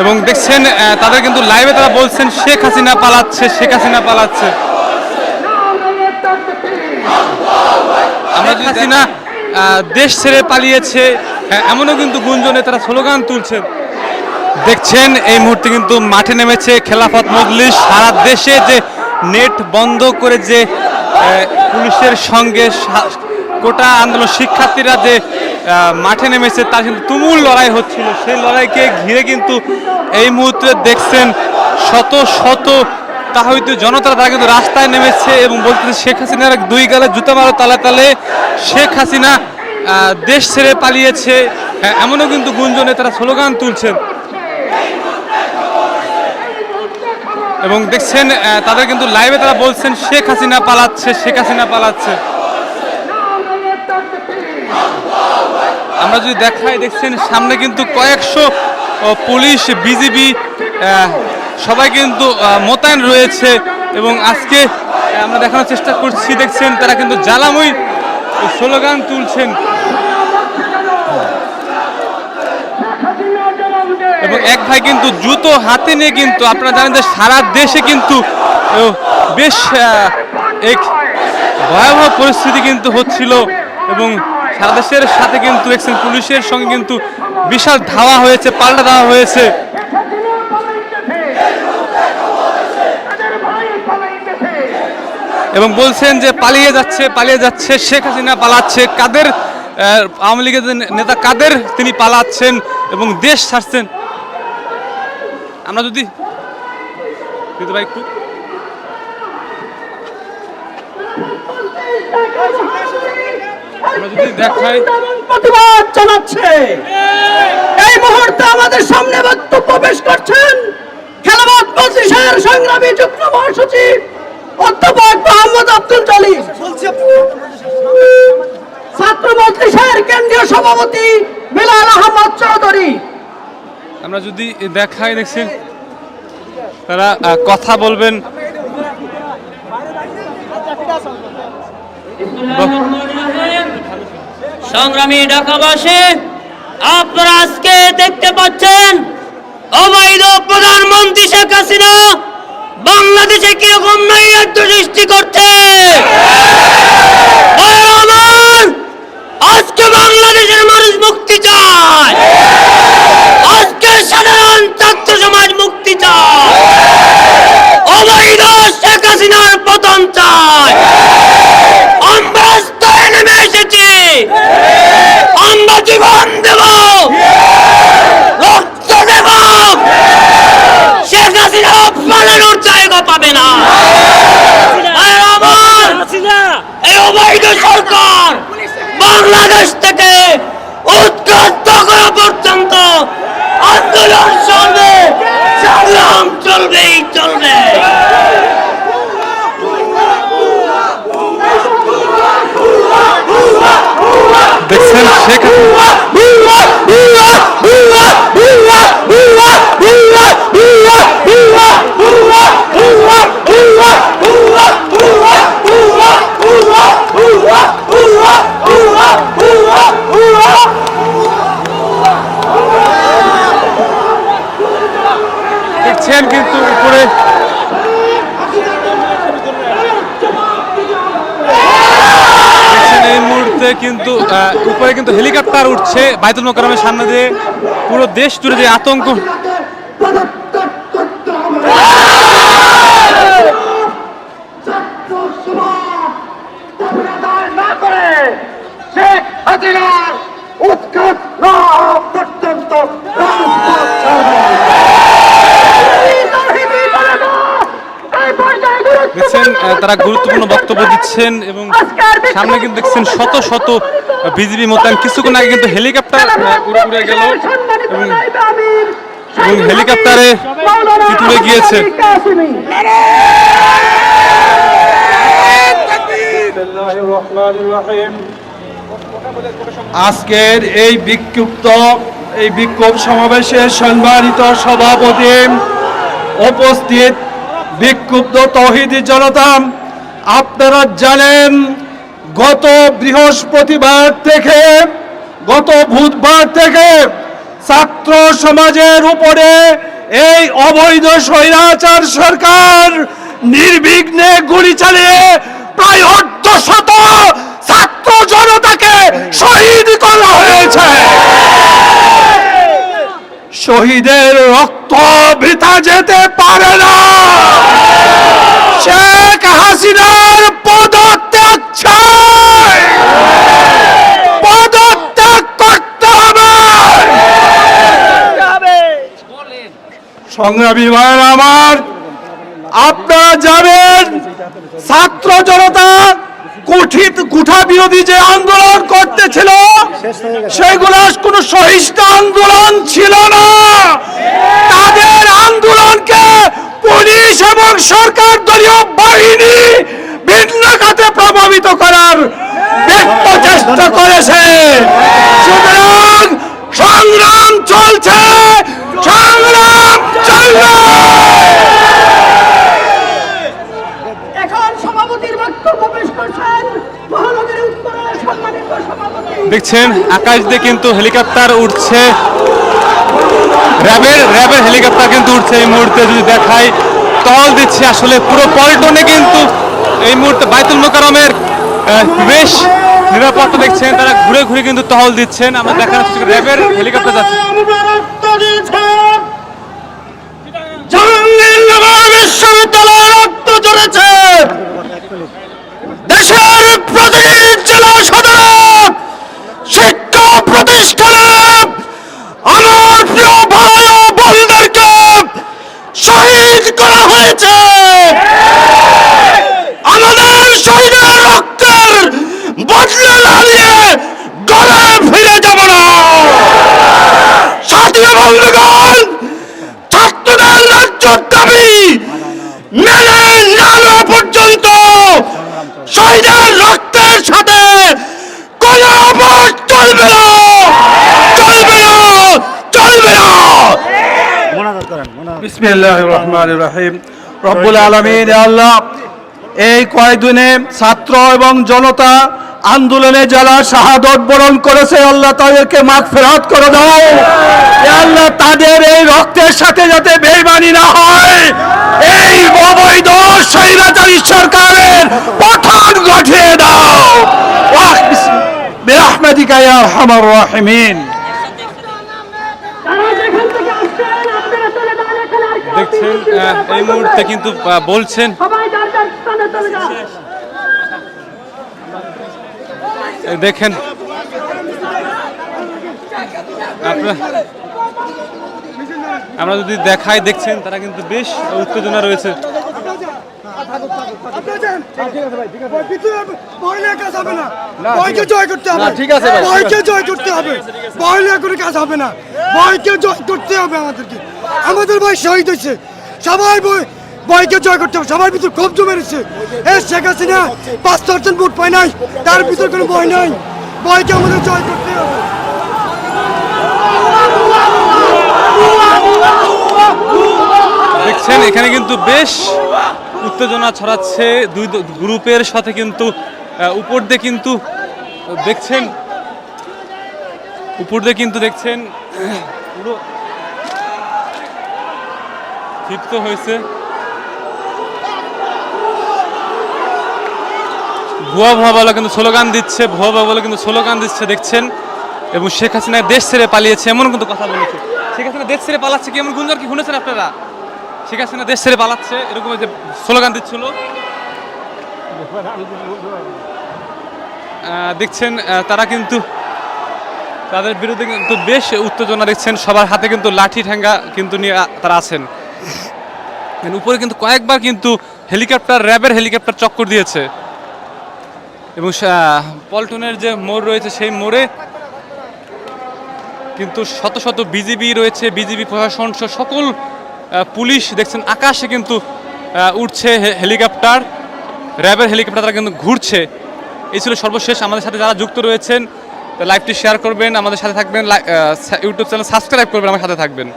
এবং দেখছেন তাদের কিন্তু লাইভে তারা বলছেন শেখ হাসিনা পালাচ্ছে, শেখ হাসিনা পালাচ্ছে। আমরা শেখ হাসিনা দেশ ছেড়ে পালিয়েছে এমনও কিন্তু গুঞ্জনে তারা স্লোগান তুলছেন। দেখছেন এই মুহূর্তে কিন্তু মাঠে নেমেছে খেলাফত মজলিস। সারা দেশে যে নেট বন্ধ করে যে পুলিশের সঙ্গে কোটা আন্দোলন শিক্ষার্থীরা যে মাঠে নেমেছে তার কিন্তু তুমুল লড়াই হচ্ছিল। সেই লড়াইকে ঘিরে কিন্তু এই মুহূর্তে দেখছেন শত শত তাহিদ জনতা তারা কিন্তু রাস্তায় নেমেছে এবং বলতেছে শেখ হাসিনার দুই গালে জুতা মারো তালে তালে, শেখ হাসিনা দেশ ছেড়ে পালিয়েছে এমনও কিন্তু গুঞ্জনে তারা স্লোগান তুলছেন। এবং দেখছেন তাদের কিন্তু লাইভে তারা বলছেন শেখ হাসিনা পালাচ্ছে, শেখ হাসিনা পালাচ্ছে। আমরা যদি দেখাই দেখছেন সামনে কিন্তু কয়েকশো পুলিশ বিজিবি সবাই কিন্তু মোতায়েন রয়েছে এবং আজকে আমরা দেখানোর চেষ্টা করছি। দেখছেন তারা কিন্তু জ্বালাময়ী স্লোগান তুলছেন এবং এক ভাই কিন্তু জুতো হাতে নিয়ে কিন্তু আপনারা জানেন যে সারা দেশে কিন্তু বেশ এক ভয়াবহ পরিস্থিতি কিন্তু হচ্ছিল এবং সারা দেশের সাথে কিন্তু দেখছেন পুলিশের সঙ্গে কিন্তু বিশাল ধাওয়া হয়েছে, পাল্টা ধাওয়া হয়েছে এবং বলছেন যে পালিয়ে যাচ্ছে, পালিয়ে যাচ্ছে, শেখ হাসিনা পালাচ্ছে। কাদের আওয়ামী লীগের নেতা কাদের তিনি পালাচ্ছেন এবং দেশ ছাড়ছেন। আমরা যদি ভাই একটু দেখাই প্রতিবাদ জানাচ্ছে এই মুহূর্তে আমাদের সামনে বক্তব্য পেশ করছেন খেলাফত মজলিসের সংগ্রামী যুগ্ম মহাসচিব অধ্যাপক মোহাম্মদ আব্দুল জলিল, ছাত্র মজলিসের কেন্দ্রীয় সভাপতি বিলাল আহমদ চৌধুরী। আমরা যদি দেখাই দেখছেন তারা কথা বলবেন। সংগ্রামী ঢাকাবাসী, আপনারা আজকে দেখতে পাচ্ছেন অবৈধ প্রধানমন্ত্রী শেখ হাসিনা বাংলাদেশে কিরকম নৈরাজ্য সৃষ্টি করছে। আজকে বাংলাদেশের মানুষ মুক্তি চায়, আজকে সাধারণ ছাত্র সমাজ মুক্তি চায়, অবৈধ শেখ হাসিনার পতন চায়। আমরা রাস্তায় নেমে এসেছি, আমরা জীবন দেব, রক্ত দেব, শেখ হাসিনা পালানোর জায়গা পাবে না। এই অবৈধ সরকার বাংলাদেশ থেকে উৎখাত করা পর্যন্ত আন্দোলন চলবে, সংগ্রাম চলবেই চলবে। দেখছেন শেখ দেখছেন কিন্তু উপরে এই মুহূর্তে কিন্তু উপরে কিন্তু হেলিকপ্টার উঠছে বাইতুল মোকাররমের সামনে দিয়ে। পুরো দেশ জুড়ে যে আতঙ্ক দেখছেন তারা গুরুত্বপূর্ণ বক্তব্য দিচ্ছেন এবং সামনে কিন্তু দেখছেন শত শত বিজিবি মোতায়েন। কিছুক্ষণ আগে কিন্তু হেলিকপ্টার উড়ে গেল এবং হেলিকপ্টারে তুলে গিয়েছে। আজকের এই বিক্ষোভ সমাবেশের সম্মানিত সভাপতি, উপস্থিত বিক্ষুব্ধ তৌহিদি জনতা, আপনারা জানেন গত বৃহস্পতিবার থেকে গত বুধবার থেকে ছাত্র সমাজের উপরে এই অবৈধ স্বৈরাচার সরকার নির্বিঘ্নে গুলি চালিয়ে প্রায় অর্ধশত ছাত্র জনতাকে শহীদ করা হয়েছে। শহীদের রক্ত বৃথা যেতে পারে না। শেখ হাসিনার পদত্যাগ চাই, পদত্যাগ করতে হবে। সংগ্রামী ভাইয়েরা আমার, আপনারা যাবেন ছাত্র জনতা কুঠা বিরোধী যে আন্দোলন করতেছিল সেগুলো কোনো সহিষ্ণু আন্দোলন ছিল না। তাদের আন্দোলনকে পুলিশ এবং সরকার দলীয় বাহিনী ভিন্ন খাতে প্রভাবিত করার ব্যর্থ চেষ্টা করেছে। সুতরাং সংগ্রাম চলছে, সংগ্রাম চলবে। এখন সভাপতির বক্তব্য পেশ করছেন মহানগরী উত্তরের সম্মানিত সভাপতি। দেখছেন আকাশ দিয়ে কিন্তু হেলিকপ্টার উঠছে, র্যাবের হেলিকপ্টার কিন্তু উঠছে এই মুহূর্তে। যদি দেখাই টহল দিচ্ছে, আসলে পুরো পল্টনে কিন্তু এই মুহূর্তে বায়তুল মোকাররমের বেশ নিরাপত্তা দেখছেন, তারা ঘুরে ঘুরে কিন্তু টহল দিচ্ছেন। আমরা দেখার র্যাবের হেলিকপ্টার যাচ্ছে। জাহাঙ্গীরনগর বিশ্ববিদ্যালয়ে রক্ত ঝরেছে। দেশের প্রতিটি জেলা সদরে শিক্ষা প্রতিষ্ঠানে আমার প্রিয় ভাই ও বোনদেরকে শহীদ করা হয়েছে। আমাদের শহীদের রক্তের বদলে না নিয়ে ঘরে ফিরে যাব না। সাথী বন্ধুগণ, ছাত্রদের ন্যায্য দাবি মেনে না নেওয়া পর্যন্ত শহীদের রক্তের সাথে কোন আপোষ চলবে না, চলবে না, চলবে না। বিসমিল্লাহির রহমানির রহিম। রব্বুল আলামিন, আল্লাহ, এই কয়েকদিনে ছাত্র এবং জনতা আন্দোলনে যারা শাহাদত বরণ করেছে, আল্লাহ তাদেরকে মাগফিরাত করে দাও। আল্লাহ, তাদের এই রক্তের সাথে যাতে বেঈমানি না হয়, এই অবৈধ স্বৈরাচারী সরকারের পতন ঘটিয়ে দাও। বিরহমাতিকা ইয়া আরহামার রাহিমিন। তারা যেখান থেকে আসছেন আপনারা চলে যান, এখানে আর কেউ দেখছেন এই মুহূর্তে কিন্তু বলছেন সবাই যার যার স্থানে চলে যান। দেখেন আমরা যদি দেখাই, দেখছেন তারা কিন্তু বেশ উত্তেজনা রয়েছে। ভয়কে জয় করতে হবে, ভয়কে জয় করতে হবে, ভয় নিয়ে কোনো কাজ হবে না, ভয়কে জয় করতে হবে আমাদেরকে। আমাদের ভয় শহীদ হয়েছে, সবাই ভয়কে জয় করতে হবে। সবার ভিতর ক্ষোভ জমে রয়েছে। এই শেখ হাসিনা 5% ভোট পায় নাই, তার ভিতর কোনো ভয় নাই, ভয়কে আমাদের জয় করতে হবে। দেখছেন এখানে কিন্তু বেশ উত্তেজনা ছড়াচ্ছে দুই গ্রুপের সাথে, কিন্তু উপর দিয়ে কিন্তু দেখছেন পুরো ক্ষিপ্ত হয়েছে। ভুয়া বলে কিন্তু স্লোগান দিচ্ছে, বলে কিন্তু স্লোগান দিচ্ছে দেখছেন। এবং শেখ হাসিনা দেশ ছেড়ে পালিয়েছে এমন কিন্তু কথা বলেছে। শেখ হাসিনা দেশ ছেড়ে পালাচ্ছে কি এমন গুঞ্জন কি শুনেছেন আপনারা? শেখ হাসিনা দেশ ছেড়ে পালাচ্ছে এরকম যে স্লোগান দিচ্ছিল। দেখছেন তারা কিন্তু তাদের বিরুদ্ধে কিন্তু বেশ উত্তেজনা দেখছেন। সবার হাতে কিন্তু লাঠি ঠ্যাঙ্গা কিন্তু নিয়ে তারা আছেন। উপরে কিন্তু কয়েকবার কিন্তু হেলিকপ্টার, র্যাবের হেলিকপ্টার চক্কর দিয়েছে। এবং পল্টনের যে মোড় রয়েছে সেই মোড়ে কিন্তু শত শত বিজিবি রয়েছে, বিজিবি প্রশাসন সকল পুলিশ দেখছেন। আকাশে কিন্তু উঠছে হেলিকপ্টার, র্যাবের হেলিকপ্টার, তারা কিন্তু ঘুরছে। এই ছিল সর্বশেষ। আমাদের সাথে যারা যুক্ত রয়েছেন লাইভটি শেয়ার করবেন, আমাদের সাথে থাকবেন, ইউটিউব চ্যানেল সাবস্ক্রাইব করবেন, আমার সাথে থাকবেন।